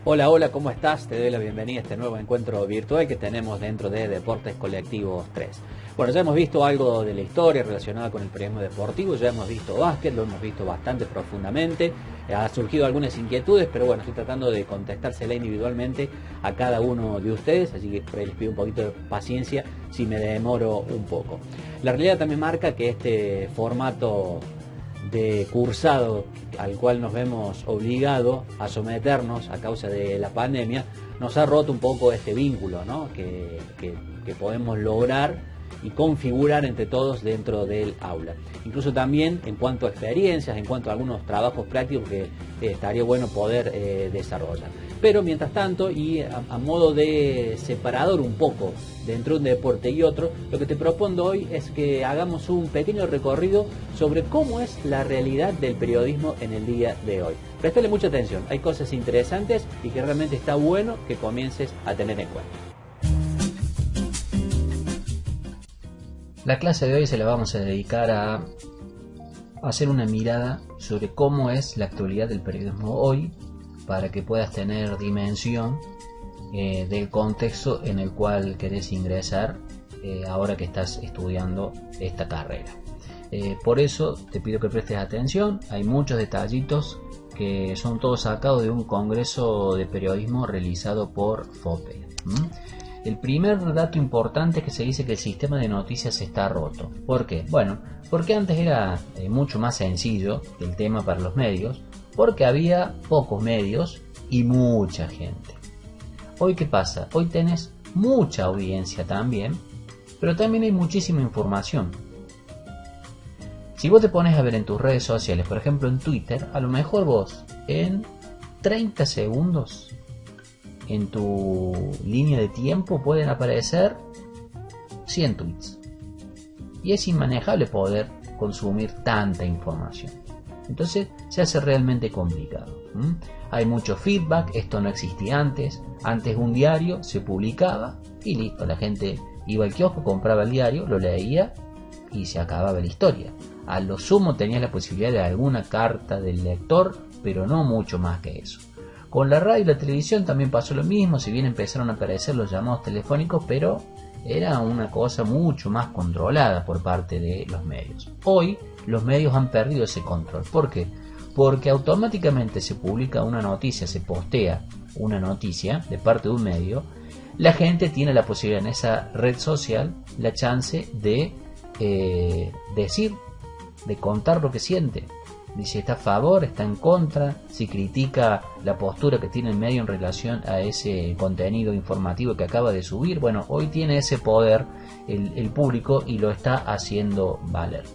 Hola, hola, ¿cómo estás? Te doy la bienvenida a este nuevo encuentro virtual que tenemos dentro de Deportes Colectivos 3. Bueno, ya hemos visto algo de la historia relacionada con el periodismo deportivo, ya hemos visto básquet, lo hemos visto bastante profundamente, ha surgido algunas inquietudes, pero bueno, estoy tratando de contestársela individualmente a cada uno de ustedes, así que les pido un poquito de paciencia si me demoro un poco. La realidad también marca que este formato de cursado al cual nos vemos obligados a someternos a causa de la pandemia, nos ha roto un poco este vínculo, ¿no? que podemos lograr y configurar entre todos dentro del aula. Incluso también en cuanto a experiencias, en cuanto a algunos trabajos prácticos que estaría bueno poder desarrollar. Pero mientras tanto, y a modo de separador un poco dentro de un deporte y otro, lo que te propongo hoy es que hagamos un pequeño recorrido sobre cómo es la realidad del periodismo en el día de hoy. Préstale mucha atención, hay cosas interesantes y que realmente está bueno que comiences a tener en cuenta. La clase de hoy se la vamos a dedicar a hacer una mirada sobre cómo es la actualidad del periodismo hoy, para que puedas tener dimensión del contexto en el cual querés ingresar ahora que estás estudiando esta carrera. Por eso te pido que prestes atención, hay muchos detallitos que son todos sacados de un congreso de periodismo realizado por FOPE. El primer dato importante es que se dice que el sistema de noticias está roto. ¿Por qué? Bueno, porque antes era mucho más sencillo el tema para los medios, porque había pocos medios y mucha gente. Hoy, ¿qué pasa? Hoy tenés mucha audiencia también, pero también hay muchísima información. Si vos te pones a ver en tus redes sociales, por ejemplo en Twitter, a lo mejor vos en 30 segundos en tu línea de tiempo pueden aparecer 100 tweets. Y es inmanejable poder consumir tanta información. Entonces se hace realmente complicado. Hay mucho feedback, esto no existía antes. Antes un diario se publicaba y listo, la gente iba al kiosco, compraba el diario, lo leía y se acababa la historia. A lo sumo tenías la posibilidad de alguna carta del lector, pero no mucho más que eso. Con la radio y la televisión también pasó lo mismo, si bien empezaron a aparecer los llamados telefónicos, pero era una cosa mucho más controlada por parte de los medios. Hoy los medios han perdido ese control. ¿Por qué? Porque automáticamente se publica una noticia, se postea una noticia de parte de un medio, la gente tiene la posibilidad en esa red social, la chance de decir, de contar lo que siente. Si está a favor, está en contra, si critica la postura que tiene el medio en relación a ese contenido informativo que acaba de subir. Bueno, hoy tiene ese poder el público y lo está haciendo valer.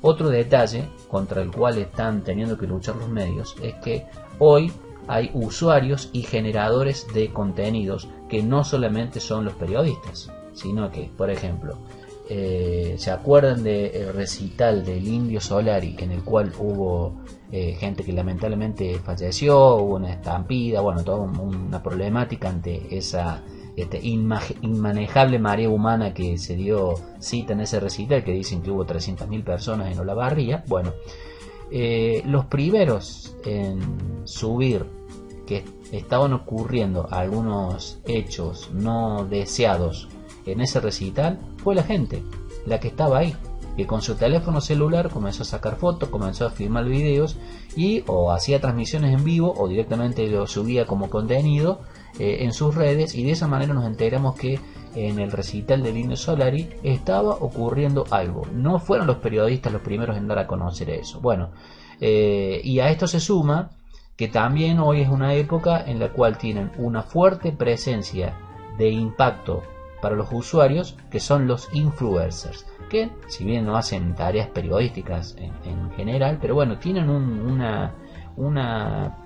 Otro detalle contra el cual están teniendo que luchar los medios es que hoy hay usuarios y generadores de contenidos que no solamente son los periodistas, sino que, por ejemplo, ¿se acuerdan del recital del Indio Solari en el cual hubo gente que lamentablemente falleció, hubo una estampida, bueno, toda una problemática ante esa inmanejable marea humana que se dio cita en ese recital, que dicen que hubo 300.000 personas en Olavarría? Bueno, los primeros en subir que estaban ocurriendo algunos hechos no deseados en ese recital fue la gente, la que estaba ahí, que con su teléfono celular comenzó a sacar fotos, comenzó a filmar videos y o hacía transmisiones en vivo o directamente lo subía como contenido en sus redes, y de esa manera nos enteramos que en el recital del Indio Solari estaba ocurriendo algo. No fueron los periodistas los primeros en dar a conocer eso. Bueno, y a esto se suma que también hoy es una época en la cual tienen una fuerte presencia de impacto para los usuarios, que son los influencers, que si bien no hacen tareas periodísticas en general, pero bueno, tienen una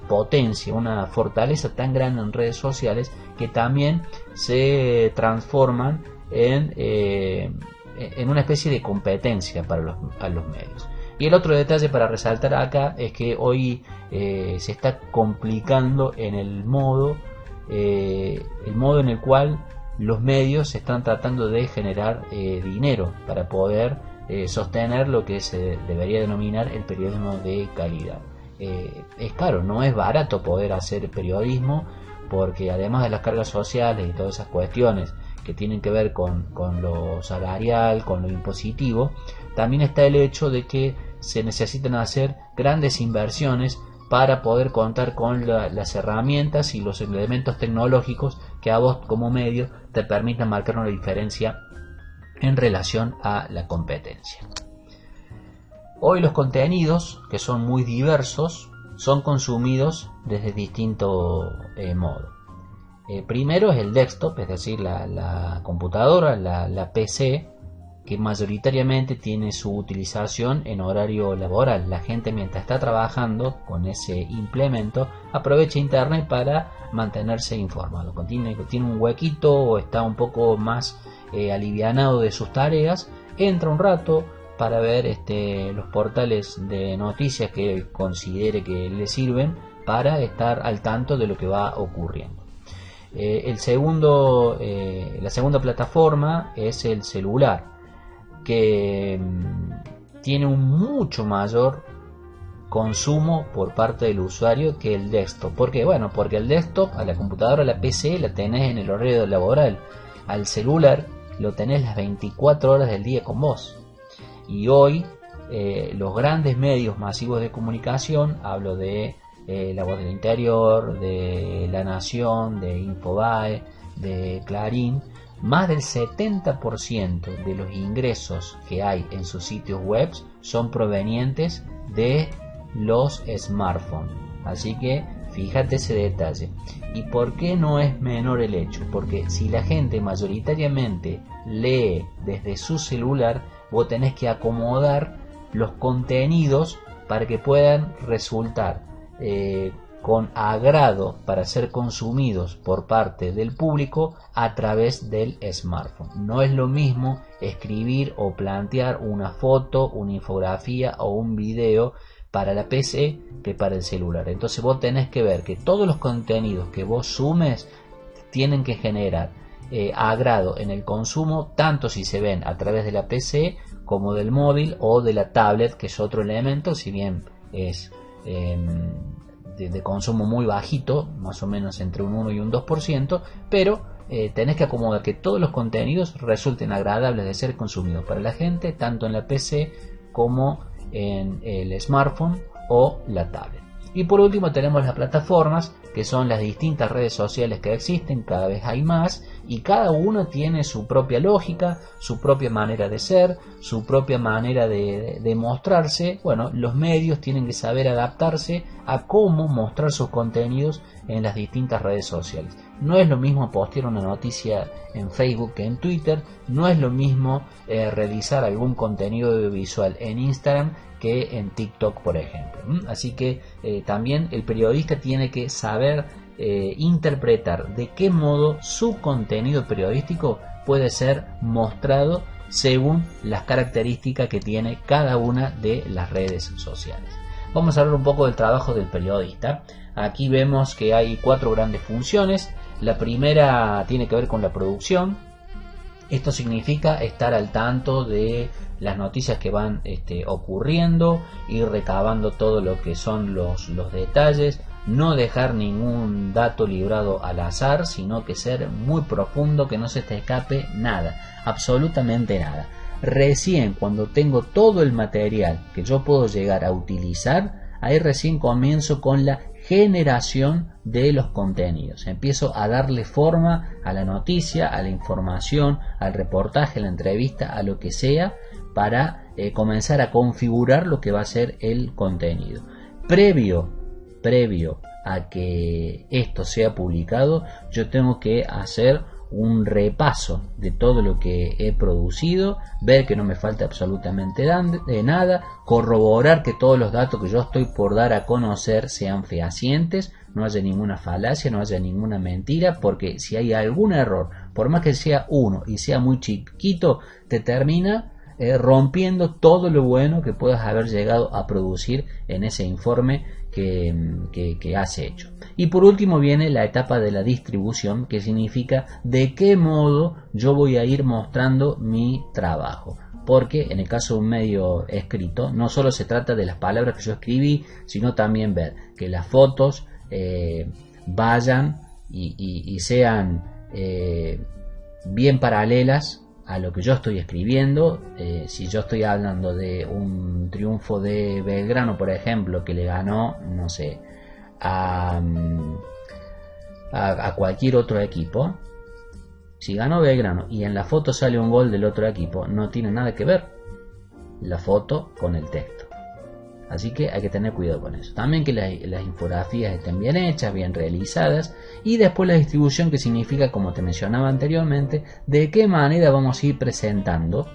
potencia, una fortaleza tan grande en redes sociales que también se transforman en una especie de competencia para los medios. Y el otro detalle para resaltar acá es que hoy se está complicando en el modo en el cual los medios están tratando de generar dinero para poder sostener lo que se debería denominar el periodismo de calidad. Es caro, no es barato poder hacer periodismo porque además de las cargas sociales y todas esas cuestiones que tienen que ver con lo salarial, con lo impositivo, también está el hecho de que se necesitan hacer grandes inversiones para poder contar con las herramientas y los elementos tecnológicos que a vos como medio te permitan marcar una diferencia en relación a la competencia. Hoy los contenidos, que son muy diversos, son consumidos desde distintos modos. Primero es el desktop, es decir, la computadora, la PC, que mayoritariamente tiene su utilización en horario laboral. La gente, mientras está trabajando con ese implemento, aprovecha internet para mantenerse informado. Tiene un huequito o está un poco más alivianado de sus tareas, entra un rato para ver los portales de noticias que considere que le sirven para estar al tanto de lo que va ocurriendo. La segunda plataforma es el celular, que tiene un mucho mayor consumo por parte del usuario que el desktop. ¿Por qué? Bueno, porque el desktop, a la computadora, a la PC, la tenés en el horario laboral. Al celular lo tenés las 24 horas del día con vos. Y hoy los grandes medios masivos de comunicación, hablo de La Voz del Interior, de La Nación, de Infobae, de Clarín, más del 70% de los ingresos que hay en sus sitios web son provenientes de los smartphones. Así que fíjate ese detalle. ¿Y por qué no es menor el hecho? Porque si la gente mayoritariamente lee desde su celular, vos tenés que acomodar los contenidos para que puedan resultar con agrado para ser consumidos por parte del público a través del smartphone. No es lo mismo escribir o plantear una foto, una infografía o un video para la PC que para el celular. Entonces vos tenés que ver que todos los contenidos que vos sumes tienen que generar agrado en el consumo, tanto si se ven a través de la PC como del móvil o de la tablet, que es otro elemento, si bien es de consumo muy bajito, más o menos entre un 1 y un 2%, pero tenés que acomodar que todos los contenidos resulten agradables de ser consumidos para la gente, tanto en la PC como en el smartphone o la tablet. Y por último tenemos las plataformas, que son las distintas redes sociales que existen, cada vez hay más, y cada uno tiene su propia lógica, su propia manera de ser, su propia manera de mostrarse. Bueno, los medios tienen que saber adaptarse a cómo mostrar sus contenidos en las distintas redes sociales. No es lo mismo postear una noticia en Facebook que en Twitter, no es lo mismo realizar algún contenido audiovisual en Instagram que en TikTok, por ejemplo. Así que también el periodista tiene que saber interpretar de qué modo su contenido periodístico puede ser mostrado según las características que tiene cada una de las redes sociales. Vamos a hablar un poco del trabajo del periodista. Aquí vemos que hay 4 grandes funciones. La primera tiene que ver con la producción. Esto significa estar al tanto de las noticias que van ocurriendo, ir recabando todo lo que son los detalles, no dejar ningún dato librado al azar, sino que ser muy profundo, que no se te escape nada, absolutamente nada. Recién cuando tengo todo el material que yo puedo llegar a utilizar, ahí recién comienzo con la generación de los contenidos. Empiezo a darle forma a la noticia, a la información, al reportaje, a la entrevista, a lo que sea, para comenzar a configurar lo que va a ser el contenido. Previo a que esto sea publicado, yo tengo que hacer un repaso de todo lo que he producido, ver que no me falta absolutamente nada, corroborar que todos los datos que yo estoy por dar a conocer sean fehacientes, no haya ninguna falacia, no haya ninguna mentira, porque si hay algún error, por más que sea uno y sea muy chiquito, te termina rompiendo todo lo bueno que puedas haber llegado a producir en ese informe que has hecho. Y por último viene la etapa de la distribución, que significa de qué modo yo voy a ir mostrando mi trabajo. Porque en el caso de un medio escrito, no solo se trata de las palabras que yo escribí, sino también ver que las fotos vayan y sean bien paralelas a lo que yo estoy escribiendo. Si yo estoy hablando de un triunfo de Belgrano, por ejemplo, que le ganó, no sé, a cualquier otro equipo, si ganó Belgrano y en la foto sale un gol del otro equipo, no tiene nada que ver la foto con el texto. Así que hay que tener cuidado con eso. También que las infografías estén bien hechas, bien realizadas, y después la distribución, que significa, como te mencionaba anteriormente, de qué manera vamos a ir presentando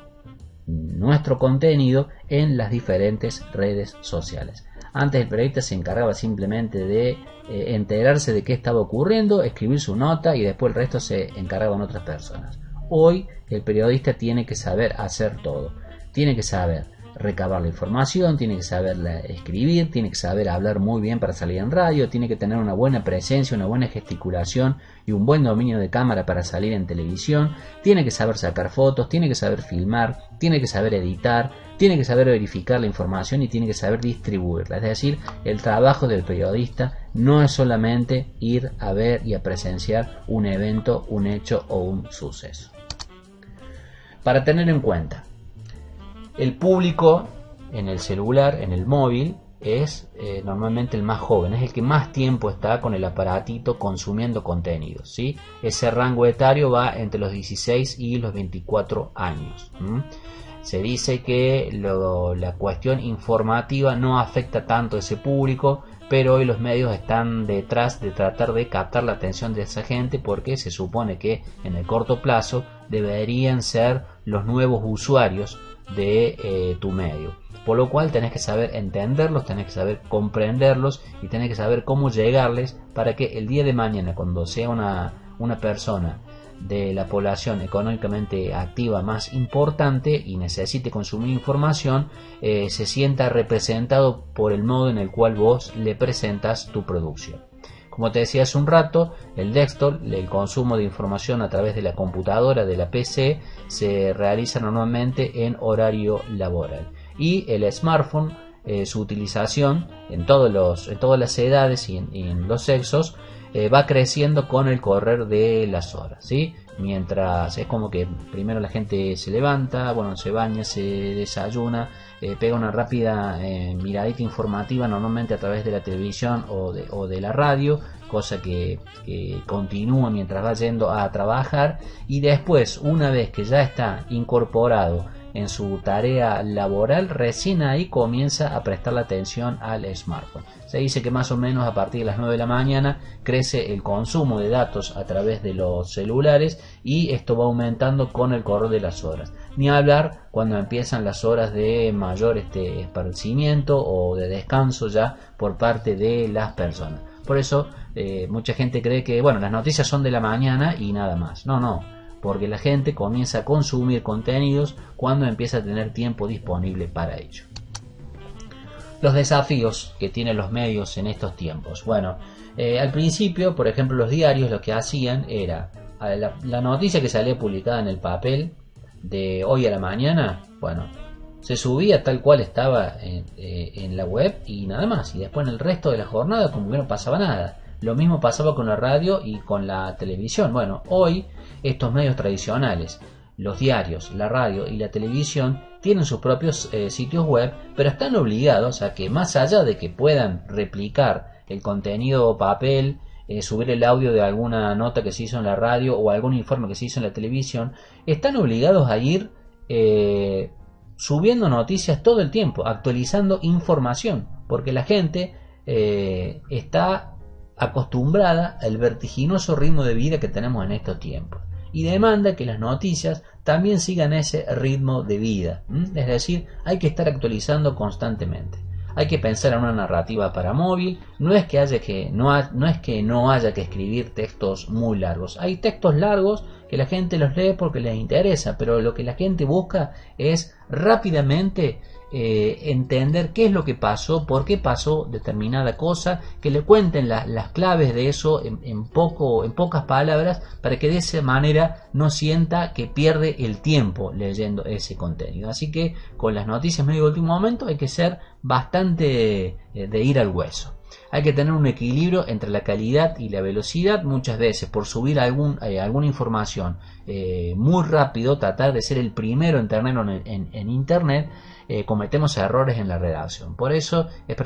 nuestro contenido en las diferentes redes sociales. Antes el periodista se encargaba simplemente de enterarse de qué estaba ocurriendo, escribir su nota y después el resto se encargaban otras personas. Hoy el periodista tiene que saber hacer todo. Tiene que saber recabar la información, tiene que saberla escribir, tiene que saber hablar muy bien para salir en radio, tiene que tener una buena presencia, una buena gesticulación y un buen dominio de cámara para salir en televisión, tiene que saber sacar fotos, tiene que saber filmar, tiene que saber editar, tiene que saber verificar la información y tiene que saber distribuirla. Es decir, el trabajo del periodista no es solamente ir a ver y a presenciar un evento, un hecho o un suceso. Para tener en cuenta, el público en el celular, en el móvil, es normalmente el más joven, es el que más tiempo está con el aparatito consumiendo contenido, ¿sí? Ese rango etario va entre los 16 y los 24 años. Se dice que la cuestión informativa no afecta tanto a ese público, pero hoy los medios están detrás de tratar de captar la atención de esa gente, porque se supone que en el corto plazo deberían ser los nuevos usuarios de tu medio, por lo cual tenés que saber entenderlos, tenés que saber comprenderlos y tenés que saber cómo llegarles para que el día de mañana, cuando sea una persona de la población económicamente activa más importante y necesite consumir información, se sienta representado por el modo en el cual vos le presentas tu producción. Como te decía hace un rato, el desktop, el consumo de información a través de la computadora, de la PC, se realiza normalmente en horario laboral. Y el smartphone, su utilización en todas las edades y en los sexos, va creciendo con el correr de las horas, ¿sí? Mientras es como que primero la gente se levanta, se baña, se desayuna, pega una rápida miradita informativa, normalmente a través de la televisión o de la radio, cosa que continúa mientras va yendo a trabajar, y después, una vez que ya está incorporado en su tarea laboral, recién ahí comienza a prestar la atención al smartphone. Se dice que más o menos a partir de las 9 de la mañana crece el consumo de datos a través de los celulares, y esto va aumentando con el correr de las horas. Ni hablar cuando empiezan las horas de mayor esparcimiento o de descanso ya por parte de las personas. Por eso mucha gente cree que las noticias son de la mañana y nada más. No, porque la gente comienza a consumir contenidos cuando empieza a tener tiempo disponible para ello. Los desafíos que tienen los medios en estos tiempos. Al principio, por ejemplo, los diarios lo que hacían era la noticia que salía publicada en el papel de hoy a la mañana, se subía tal cual estaba en la web y nada más, y después en el resto de la jornada como que no pasaba nada. Lo mismo pasaba con la radio y con la televisión. Hoy estos medios tradicionales, los diarios, la radio y la televisión, tienen sus propios sitios web, pero están obligados a que, más allá de que puedan replicar el contenido papel, subir el audio de alguna nota que se hizo en la radio o algún informe que se hizo en la televisión, están obligados a ir subiendo noticias todo el tiempo, actualizando información, porque la gente está acostumbrada al vertiginoso ritmo de vida que tenemos en estos tiempos y demanda que las noticias también sigan ese ritmo de vida. Es decir, hay que estar actualizando constantemente. Hay que pensar en una narrativa para móvil. No es que no haya que escribir textos muy largos. Hay textos largos que la gente los lee porque les interesa, pero lo que la gente busca es rápidamente entender qué es lo que pasó, por qué pasó determinada cosa, que le cuenten las claves de eso en pocas palabras, para que de esa manera no sienta que pierde el tiempo leyendo ese contenido. Así que con las noticias medio de último momento hay que ser bastante de ir al hueso. Hay que tener un equilibrio entre la calidad y la velocidad. Muchas veces por subir alguna información muy rápido, tratar de ser el primero en tenerlo en internet, cometemos errores en la redacción. Por eso es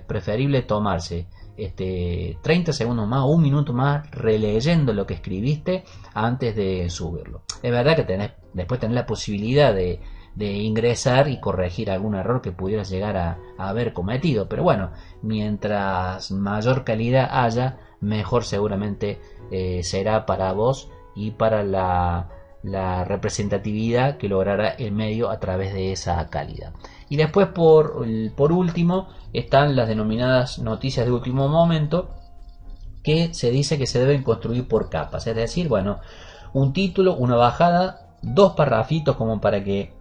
preferible tomarse 30 segundos más o un minuto más releyendo lo que escribiste antes de subirlo. Es verdad que después tenés la posibilidad de ingresar y corregir algún error que pudieras llegar a haber cometido, pero bueno, mientras mayor calidad haya, mejor seguramente será para vos y para la representatividad que logrará el medio a través de esa calidad. Y después por último están las denominadas noticias de último momento, que se dice que se deben construir por capas, es decir, bueno, un título, una bajada, 2 parrafitos como para que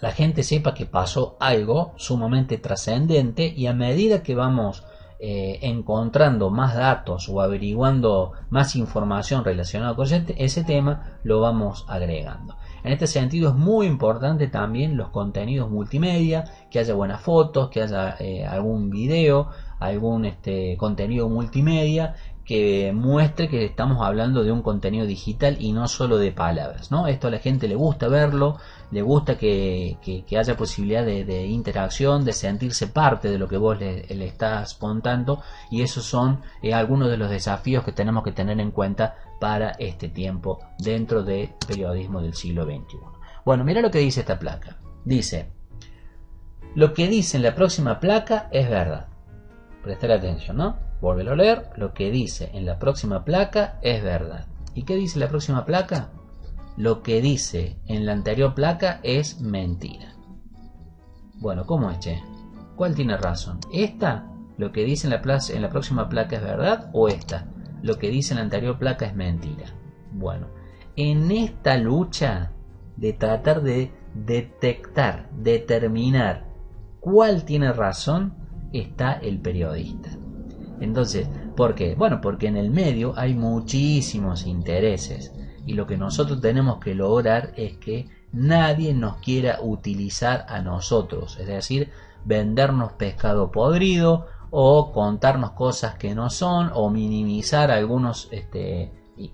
la gente sepa que pasó algo sumamente trascendente, y a medida que vamos encontrando más datos o averiguando más información relacionada con ese tema, lo vamos agregando. En este sentido es muy importante también los contenidos multimedia, que haya buenas fotos, que haya algún video, algún contenido multimedia que muestre que estamos hablando de un contenido digital y no solo de palabras, ¿no? Esto a la gente le gusta verlo, le gusta que haya posibilidad de interacción, de sentirse parte de lo que vos le estás contando, y esos son algunos de los desafíos que tenemos que tener en cuenta para este tiempo dentro del periodismo del siglo XXI. Bueno, mira lo que dice esta placa. Dice: lo que dice en la próxima placa es verdad. Prestar atención, ¿no? Vuélvelo a leer. Lo que dice en la próxima placa es verdad. ¿Y qué dice la próxima placa? Lo que dice en la anterior placa es mentira. Bueno, ¿cómo es, che? ¿Cuál tiene razón? ¿Esta? ¿Lo que dice en la próxima placa es verdad? ¿O esta? Lo que dice en la anterior placa es mentira. Bueno, en esta lucha de tratar de detectar, determinar cuál tiene razón, está el periodista. Entonces, ¿por qué? Bueno, porque en el medio hay muchísimos intereses, y lo que nosotros tenemos que lograr es que nadie nos quiera utilizar a nosotros, es decir, vendernos pescado podrido o contarnos cosas que no son, o minimizar algunos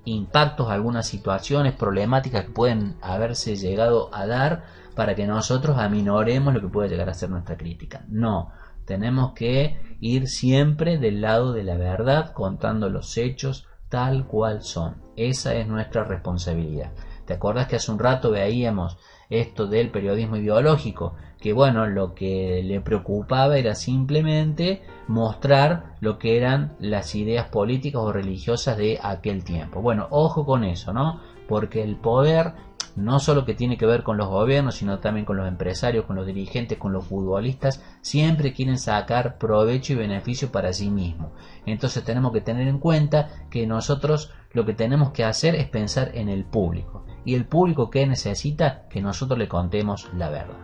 impactos, algunas situaciones problemáticas que pueden haberse llegado a dar para que nosotros aminoremos lo que puede llegar a ser nuestra crítica. No, tenemos que ir siempre del lado de la verdad, contando los hechos tal cual son. Esa es nuestra responsabilidad. ¿Te acordás que hace un rato veíamos esto del periodismo ideológico? Que bueno, lo que le preocupaba era simplemente mostrar lo que eran las ideas políticas o religiosas de aquel tiempo. Bueno, ojo con eso, ¿no? Porque el poder no solo que tiene que ver con los gobiernos, sino también con los empresarios, con los dirigentes, con los futbolistas, siempre quieren sacar provecho y beneficio para sí mismos. Entonces tenemos que tener en cuenta que nosotros lo que tenemos que hacer es pensar en el público. Y el público que necesita que nosotros le contemos la verdad.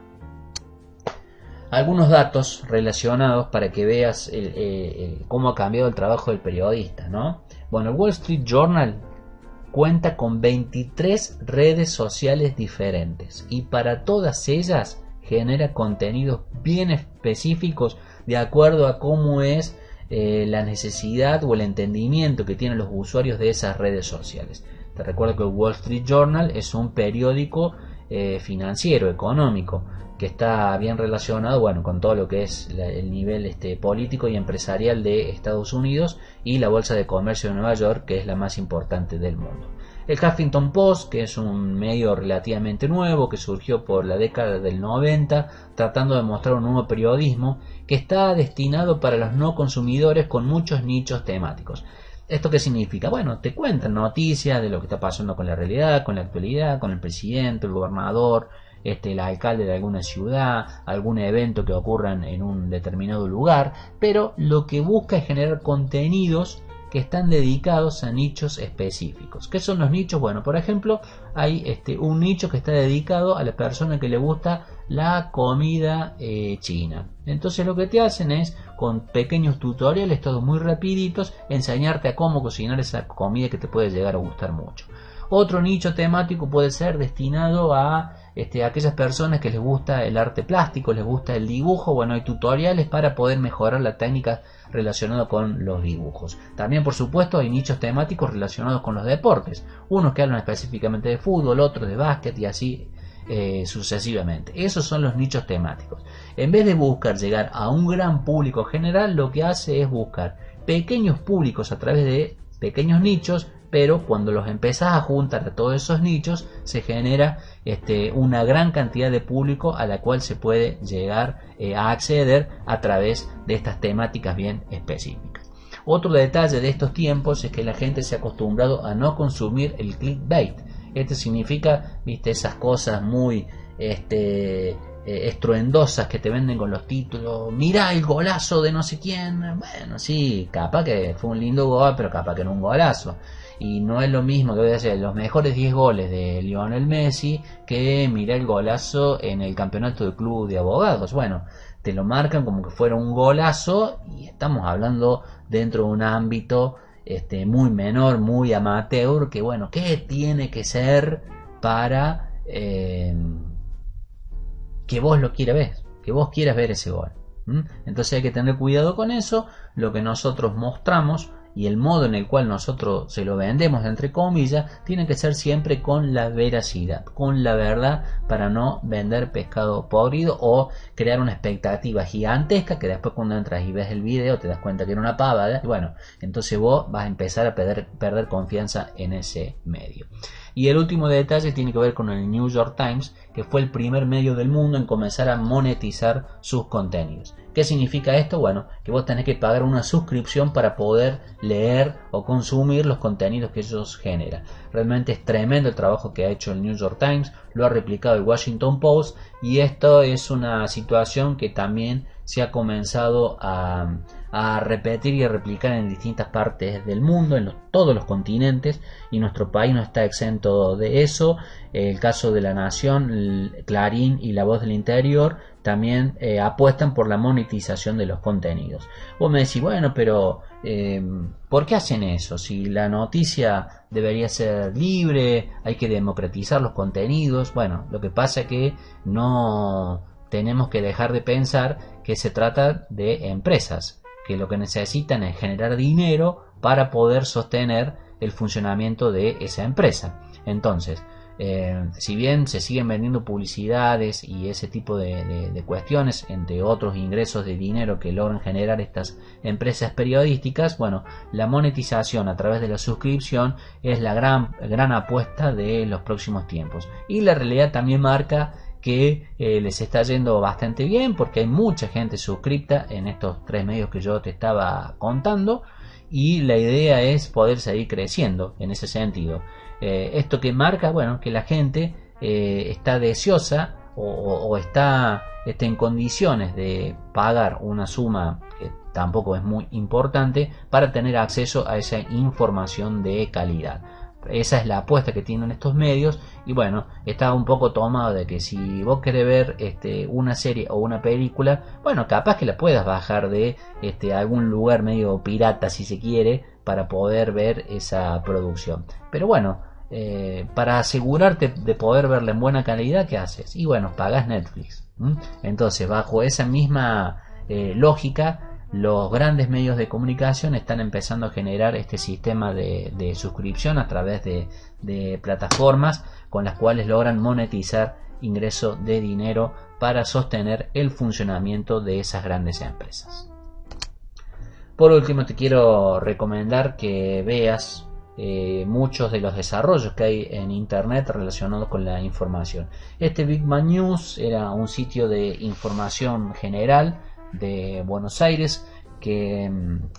Algunos datos relacionados para que veas cómo ha cambiado el trabajo del periodista, ¿no? Bueno, el Wall Street Journal cuenta con 23 redes sociales diferentes, y para todas ellas genera contenidos bien específicos de acuerdo a cómo es la necesidad o el entendimiento que tienen los usuarios de esas redes sociales. Te recuerdo que el Wall Street Journal es un periódico financiero, económico, que está bien relacionado, bueno, con todo lo que es el nivel político y empresarial de Estados Unidos, y la Bolsa de Comercio de Nueva York, que es la más importante del mundo. El Huffington Post, que es un medio relativamente nuevo, que surgió por la década del 90, tratando de mostrar un nuevo periodismo que está destinado para los no consumidores, con muchos nichos temáticos. ¿Esto qué significa? Bueno, te cuentan noticias de lo que está pasando con la realidad, con la actualidad, con el presidente, el gobernador, el alcalde de alguna ciudad, algún evento que ocurra en un determinado lugar, pero lo que busca es generar contenidos que están dedicados a nichos específicos. ¿Qué son los nichos? Bueno, por ejemplo, hay un nicho que está dedicado a la persona que le gusta la comida china. Entonces lo que te hacen es, con pequeños tutoriales, todos muy rapiditos, enseñarte a cómo cocinar esa comida que te puede llegar a gustar mucho. Otro nicho temático puede ser destinado a aquellas personas que les gusta el arte plástico, les gusta el dibujo, bueno, hay tutoriales para poder mejorar la técnica relacionada con los dibujos. También, por supuesto, hay nichos temáticos relacionados con los deportes, unos que hablan específicamente de fútbol, otros de básquet y así sucesivamente. Esos son los nichos temáticos. En vez de buscar llegar a un gran público general, lo que hace es buscar pequeños públicos a través de pequeños nichos, pero cuando los empezás a juntar a todos esos nichos se genera una gran cantidad de público a la cual se puede llegar a acceder a través de estas temáticas bien específicas. Otro detalle de estos tiempos es que la gente se ha acostumbrado a no consumir el clickbait. Esto significa, viste, esas cosas muy estruendosas que te venden con los títulos. Mirá el golazo de no sé quién. Bueno, sí, capaz que fue un lindo gol, pero capaz que no un golazo. Y no es lo mismo que voy a decir los mejores 10 goles de Lionel Messi que mirá el golazo en el campeonato del club de abogados. Bueno, te lo marcan como que fuera un golazo y estamos hablando dentro de un ámbito muy menor, muy amateur, que bueno, ¿qué tiene que ser para que vos lo quieras ver, que vos quieras ver ese gol? Entonces hay que tener cuidado con eso. Lo que nosotros mostramos y el modo en el cual nosotros se lo vendemos, entre comillas, tiene que ser siempre con la veracidad, con la verdad, para no vender pescado podrido o crear una expectativa gigantesca que después cuando entras y ves el video te das cuenta que era una pavada. Y bueno, entonces vos vas a empezar a perder confianza en ese medio. Y el último detalle tiene que ver con el New York Times, que fue el primer medio del mundo en comenzar a monetizar sus contenidos. ¿Qué significa esto? Bueno, que vos tenés que pagar una suscripción para poder leer o consumir los contenidos que ellos generan. Realmente es tremendo el trabajo que ha hecho el New York Times, lo ha replicado el Washington Post, y esto es una situación que también se ha comenzado a repetir y a replicar en distintas partes del mundo, en todos los continentes, y nuestro país no está exento de eso. El caso de La Nación, Clarín y La Voz del Interior también apuestan por la monetización de los contenidos. Vos me decís, bueno, pero ¿por qué hacen eso? Si la noticia debería ser libre, hay que democratizar los contenidos. Bueno, lo que pasa es que no tenemos que dejar de pensar que se trata de empresas, que lo que necesitan es generar dinero para poder sostener el funcionamiento de esa empresa. Entonces, si bien se siguen vendiendo publicidades y ese tipo de cuestiones, entre otros ingresos de dinero que logran generar estas empresas periodísticas, bueno, la monetización a través de la suscripción es la gran apuesta de los próximos tiempos. Y la realidad también marca que les está yendo bastante bien, porque hay mucha gente suscripta en estos 3 medios que yo te estaba contando, y la idea es poder seguir creciendo en ese sentido. Esto que marca, bueno, que la gente está deseosa o está en condiciones de pagar una suma que tampoco es muy importante para tener acceso a esa información de calidad. Esa es la apuesta que tienen estos medios, y bueno, está un poco tomado de que si vos querés ver una serie o una película, bueno, capaz que la puedas bajar de algún lugar medio pirata, si se quiere, para poder ver esa producción. Pero bueno, para asegurarte de poder verla en buena calidad, ¿qué haces? Y bueno, pagas Netflix. Entonces, bajo esa misma lógica, los grandes medios de comunicación están empezando a generar este sistema de suscripción a través de plataformas con las cuales logran monetizar ingreso de dinero para sostener el funcionamiento de esas grandes empresas. Por último, te quiero recomendar que veas muchos de los desarrollos que hay en internet relacionados con la información. Big Man News era un sitio de información general de Buenos Aires que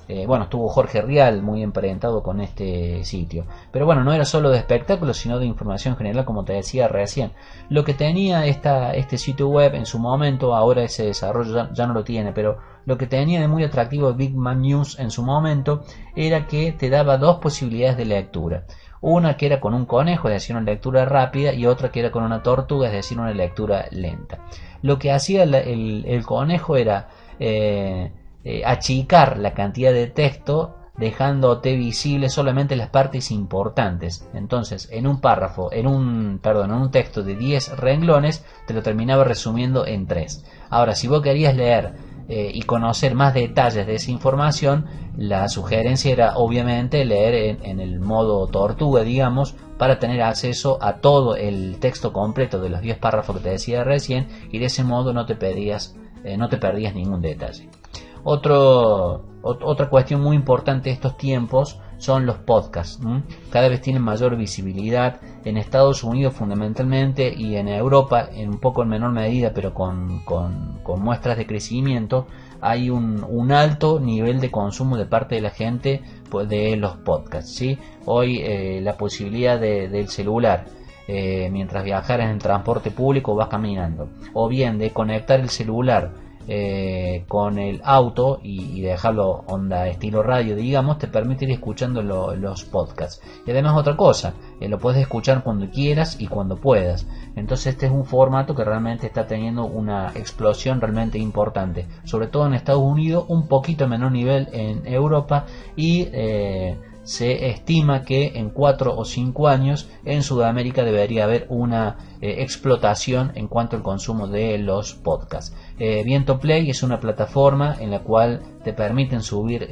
estuvo Jorge Rial muy emparentado con este sitio, pero bueno, no era solo de espectáculos sino de información general, como te decía recién. Lo que tenía este sitio web en su momento, ahora ese desarrollo ya no lo tiene, pero lo que tenía de muy atractivo Big Man News en su momento era que te daba 2 posibilidades de lectura. Una que era con un conejo, es decir, una lectura rápida, y otra que era con una tortuga, es decir, una lectura lenta. Lo que hacía el conejo era achicar la cantidad de texto dejándote visibles solamente las partes importantes. Entonces, en un párrafo, en un texto de 10 renglones, te lo terminaba resumiendo en 3. Ahora, si vos querías leer y conocer más detalles de esa información, la sugerencia era obviamente leer en el modo tortuga, digamos, para tener acceso a todo el texto completo de los 10 párrafos que te decía recién, y de ese modo no te perdías ningún detalle. Otra cuestión muy importante de estos tiempos son los podcasts. Cada vez tienen mayor visibilidad en Estados Unidos fundamentalmente, y en Europa en un poco en menor medida, pero con muestras de crecimiento. Hay un alto nivel de consumo de parte de la gente, pues, de los podcasts, ¿sí? Hoy la posibilidad del celular, mientras viajar en el transporte público o vas caminando, o bien de conectar el celular con el auto y dejarlo onda estilo radio, digamos, te permite ir escuchando los podcasts. Y además otra cosa, lo puedes escuchar cuando quieras y cuando puedas. Entonces este es un formato que realmente está teniendo una explosión realmente importante, sobre todo en Estados Unidos, un poquito menor nivel en Europa, y se estima que en 4 o 5 años en Sudamérica debería haber una explotación en cuanto al consumo de los podcasts. Vientoplay es una plataforma en la cual te permiten subir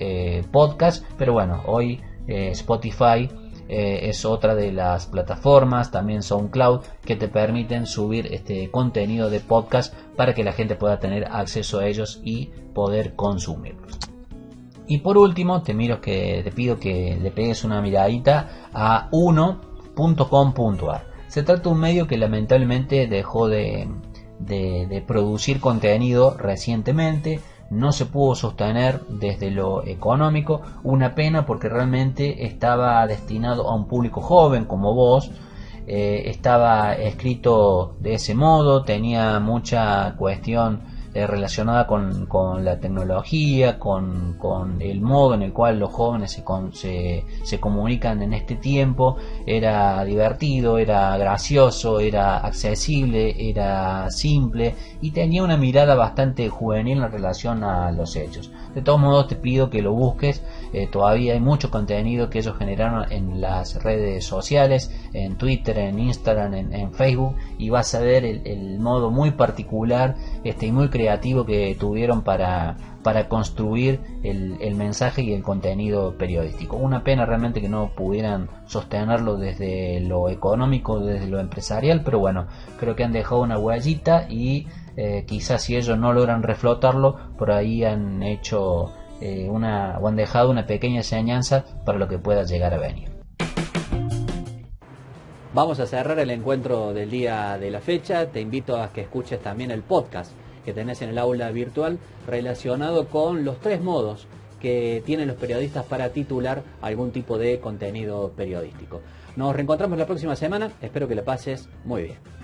podcasts, pero bueno, hoy Spotify es otra de las plataformas, también SoundCloud, que te permiten subir este contenido de podcast para que la gente pueda tener acceso a ellos y poder consumirlos. Y por último, te pido que le pegues una miradita a uno.com.ar. Se trata de un medio que lamentablemente dejó de producir contenido recientemente. No se pudo sostener desde lo económico, una pena, porque realmente estaba destinado a un público joven como vos. Estaba escrito de ese modo, tenía mucha cuestión relacionada con la tecnología, con el modo en el cual los jóvenes se comunican en este tiempo. Era divertido, era gracioso, era accesible, era simple y tenía una mirada bastante juvenil en relación a los hechos. De todos modos, te pido que lo busques. Todavía hay mucho contenido que ellos generaron en las redes sociales, en Twitter, en Instagram, en Facebook, y vas a ver el modo muy particular y muy creativo que tuvieron para construir el mensaje y el contenido periodístico. Una pena realmente que no pudieran sostenerlo desde lo económico, desde lo empresarial, pero bueno, creo que han dejado una huellita, y quizás si ellos no logran reflotarlo, por ahí han hecho o han dejado una pequeña enseñanza para lo que pueda llegar a venir. Vamos a cerrar el encuentro del día de la fecha. Te invito a que escuches también el podcast que tenés en el aula virtual relacionado con los 3 modos que tienen los periodistas para titular algún tipo de contenido periodístico. Nos reencontramos la próxima semana. Espero que la pases muy bien.